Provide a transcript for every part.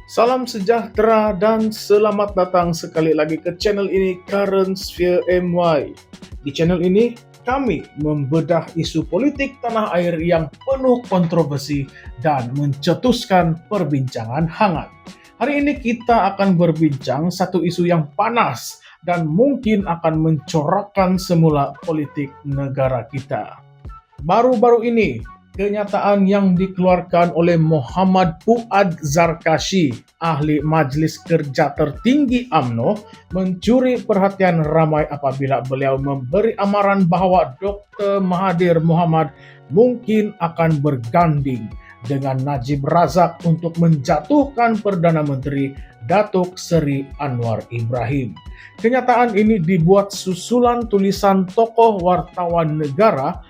Salam sejahtera dan selamat datang sekali lagi ke channel ini Current Sphere MY. Di channel ini kami membedah isu politik tanah air yang penuh kontroversi dan mencetuskan perbincangan hangat. Hari ini kita akan berbincang satu isu yang panas dan mungkin akan mencorakkan semula politik negara kita. Baru-baru ini, kenyataan yang dikeluarkan oleh Muhammad Fuad Zarkashi, ahli Majelis Kerja Tertinggi UMNO, mencuri perhatian ramai apabila beliau memberi amaran bahwa Dr. Mahathir Mohamad mungkin akan berganding dengan Najib Razak untuk menjatuhkan Perdana Menteri Datuk Seri Anwar Ibrahim. Kenyataan ini dibuat susulan tulisan tokoh wartawan negara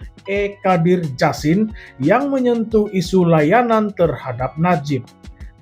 Kadir Jasin yang menyentuh isu layanan terhadap Najib.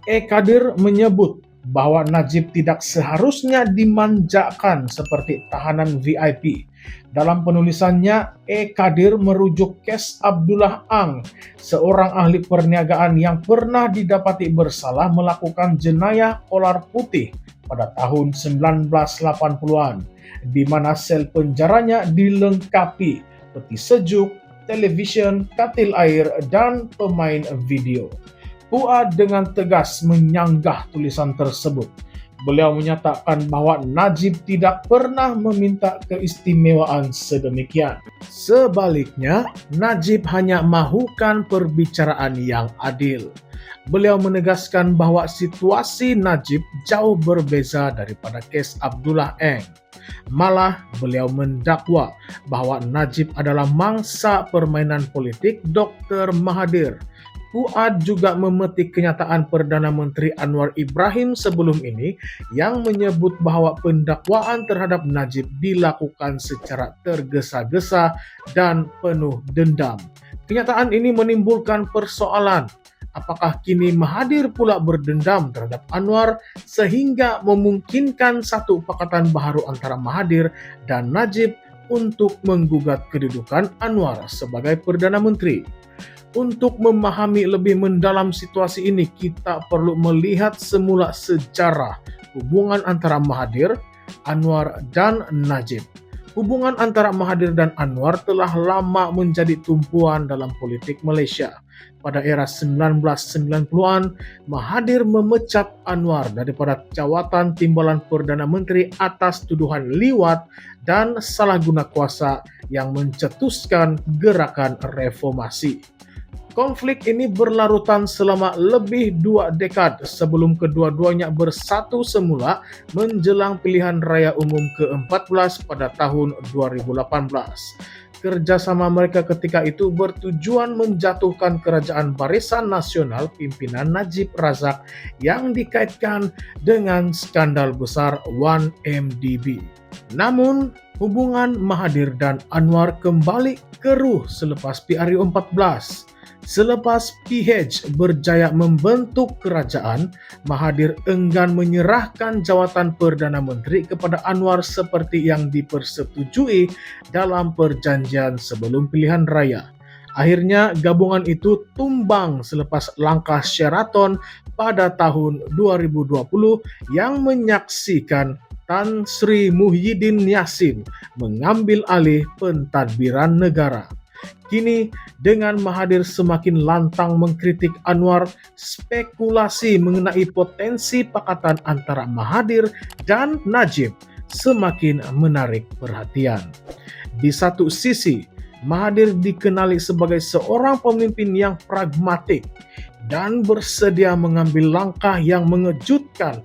Kadir menyebut bahwa Najib tidak seharusnya dimanjakan seperti tahanan VIP. Dalam penulisannya, Kadir merujuk kes Abdullah Ang, seorang ahli perniagaan yang pernah didapati bersalah melakukan jenayah kolar putih pada tahun 1980-an, di mana sel penjaranya dilengkapi peti sejuk, televisyen, katil air, dan pemain video. Fuad dengan tegas menyanggah tulisan tersebut. Beliau menyatakan bahwa Najib tidak pernah meminta keistimewaan sedemikian. Sebaliknya, Najib hanya mahukan perbicaraan yang adil. Beliau menegaskan bahwa situasi Najib jauh berbeza daripada kes Abdullah Ang. Malah, beliau mendakwa bahwa Najib adalah mangsa permainan politik Dr. Mahathir. Fuad juga memetik kenyataan Perdana Menteri Anwar Ibrahim sebelum ini yang menyebut bahwa pendakwaan terhadap Najib dilakukan secara tergesa-gesa dan penuh dendam. Kenyataan ini menimbulkan persoalan. Apakah kini Mahathir pula berdendam terhadap Anwar sehingga memungkinkan satu pakatan baharu antara Mahathir dan Najib untuk menggugat kedudukan Anwar sebagai Perdana Menteri? Untuk memahami lebih mendalam situasi ini, kita perlu melihat semula sejarah hubungan antara Mahathir, Anwar, dan Najib. Hubungan antara Mahathir dan Anwar telah lama menjadi tumpuan dalam politik Malaysia. Pada era 1990-an, Mahathir memecat Anwar daripada jawatan timbalan Perdana Menteri atas tuduhan liwat dan salah guna kuasa yang mencetuskan gerakan reformasi. Konflik ini berlarutan selama lebih 2 dekad sebelum kedua-duanya bersatu semula menjelang pilihan raya umum ke-14 pada tahun 2018. Kerjasama mereka ketika itu bertujuan menjatuhkan kerajaan Barisan Nasional pimpinan Najib Razak yang dikaitkan dengan skandal besar 1MDB. Namun, hubungan Mahathir dan Anwar kembali keruh selepas PRU 14. Selepas PH berjaya membentuk kerajaan, Mahathir enggan menyerahkan jawatan Perdana Menteri kepada Anwar seperti yang dipersetujui dalam perjanjian sebelum pilihan raya. Akhirnya gabungan itu tumbang selepas langkah Sheraton pada tahun 2020 yang menyaksikan Tan Sri Muhyiddin Yassin mengambil alih pentadbiran negara. Kini, dengan Mahathir semakin lantang mengkritik Anwar, spekulasi mengenai potensi pakatan antara Mahathir dan Najib semakin menarik perhatian. Di satu sisi, Mahathir dikenali sebagai seorang pemimpin yang pragmatik dan bersedia mengambil langkah yang mengejutkan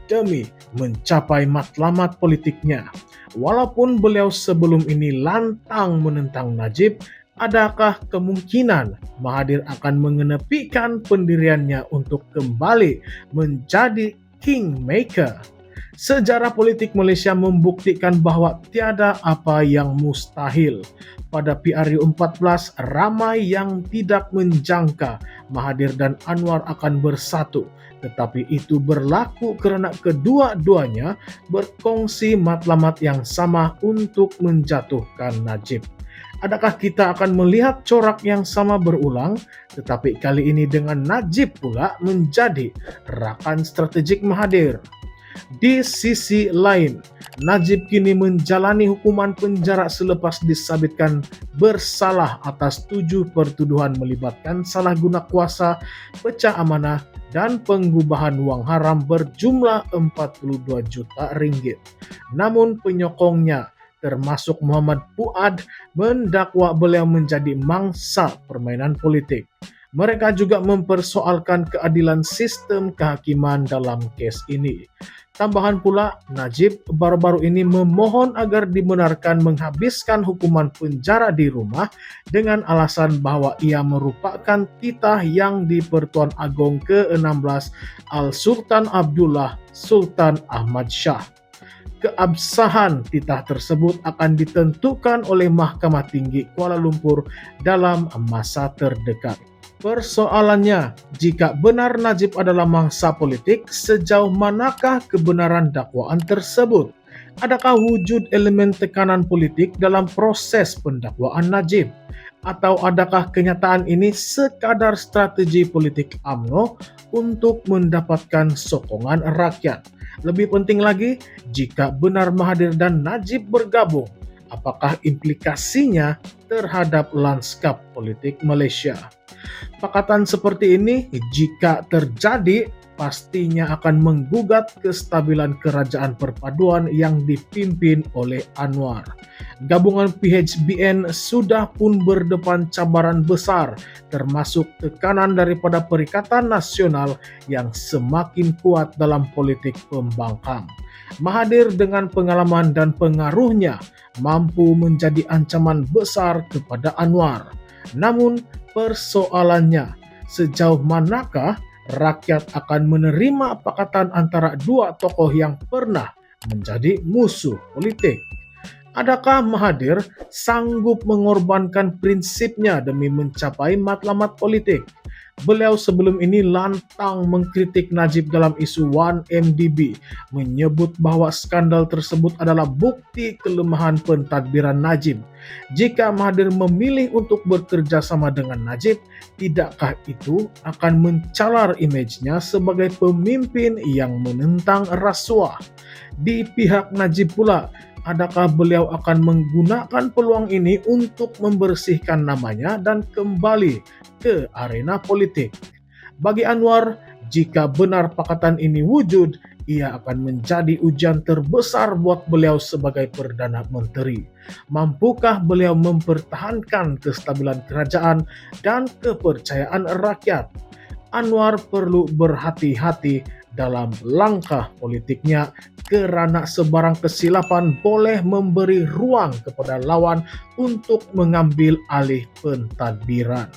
demi mencapai matlamat politiknya. Walaupun beliau sebelum ini lantang menentang Najib, adakah kemungkinan Mahathir akan mengenepikan pendiriannya untuk kembali menjadi kingmaker? Sejarah politik Malaysia membuktikan bahwa tiada apa yang mustahil. Pada PRU 14, ramai yang tidak menjangka Mahathir dan Anwar akan bersatu. Tetapi itu berlaku kerana kedua-duanya berkongsi matlamat yang sama untuk menjatuhkan Najib. Adakah kita akan melihat corak yang sama berulang, tetapi kali ini dengan Najib pula menjadi rakan strategik Mahathir? Di sisi lain, Najib kini menjalani hukuman penjara selepas disabitkan bersalah atas 7 pertuduhan melibatkan salah guna kuasa, pecah amanah, dan pengubahan wang haram berjumlah 42 juta ringgit. Namun penyokongnya, termasuk Muhammad Fuad, mendakwa beliau menjadi mangsa permainan politik. Mereka juga mempersoalkan keadilan sistem kehakiman dalam kes ini. Tambahan pula, Najib baru-baru ini memohon agar dibenarkan menghabiskan hukuman penjara di rumah dengan alasan bahwa ia merupakan titah yang di Pertuan Agong ke-16 Al-Sultan Abdullah Sultan Ahmad Shah. Keabsahan titah tersebut akan ditentukan oleh Mahkamah Tinggi Kuala Lumpur dalam masa terdekat. Persoalannya, jika benar Najib adalah mangsa politik, sejauh manakah kebenaran dakwaan tersebut? Adakah wujud elemen tekanan politik dalam proses pendakwaan Najib? Atau adakah kenyataan ini sekadar strategi politik UMNO untuk mendapatkan sokongan rakyat? Lebih penting lagi, jika benar Mahathir dan Najib bergabung, apakah implikasinya terhadap lanskap politik Malaysia? Pakatan seperti ini jika terjadi pastinya akan menggugat kestabilan kerajaan perpaduan yang dipimpin oleh Anwar. Gabungan PHBN sudah pun berdepan cabaran besar, termasuk tekanan daripada Perikatan Nasional yang semakin kuat dalam politik pembangkang. Mahathir dengan pengalaman dan pengaruhnya mampu menjadi ancaman besar kepada Anwar. Namun persoalannya, sejauh manakah rakyat akan menerima pakatan antara dua tokoh yang pernah menjadi musuh politik? Adakah Mahathir sanggup mengorbankan prinsipnya demi mencapai matlamat politik? Beliau sebelum ini lantang mengkritik Najib dalam isu 1MDB, menyebut bahwa skandal tersebut adalah bukti kelemahan pentadbiran Najib. Jika Mahathir memilih untuk bekerja sama dengan Najib, tidakkah itu akan mencalar image-nya sebagai pemimpin yang menentang rasuah? Di pihak Najib pula, adakah beliau akan menggunakan peluang ini untuk membersihkan namanya dan kembali ke arena politik? Bagi Anwar, jika benar pakatan ini wujud, ia akan menjadi ujian terbesar buat beliau sebagai Perdana Menteri. Mampukah beliau mempertahankan kestabilan kerajaan dan kepercayaan rakyat? Anwar perlu berhati-hati dalam langkah politiknya kerana sebarang kesilapan boleh memberi ruang kepada lawan untuk mengambil alih pentadbiran.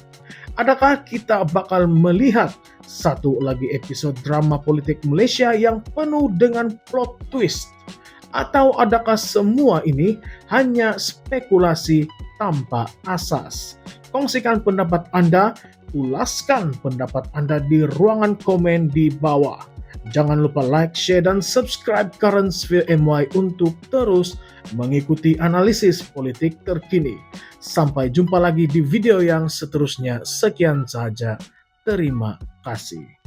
Adakah kita bakal melihat satu lagi episod drama politik Malaysia yang penuh dengan plot twist? Atau adakah semua ini hanya spekulasi tanpa asas? Kongsikan pendapat Anda, ulaskan pendapat Anda di ruangan komen di bawah. Jangan lupa like, share, dan subscribe Current Sphere MY untuk terus mengikuti analisis politik terkini. Sampai jumpa lagi di video yang seterusnya. Sekian saja. Terima kasih.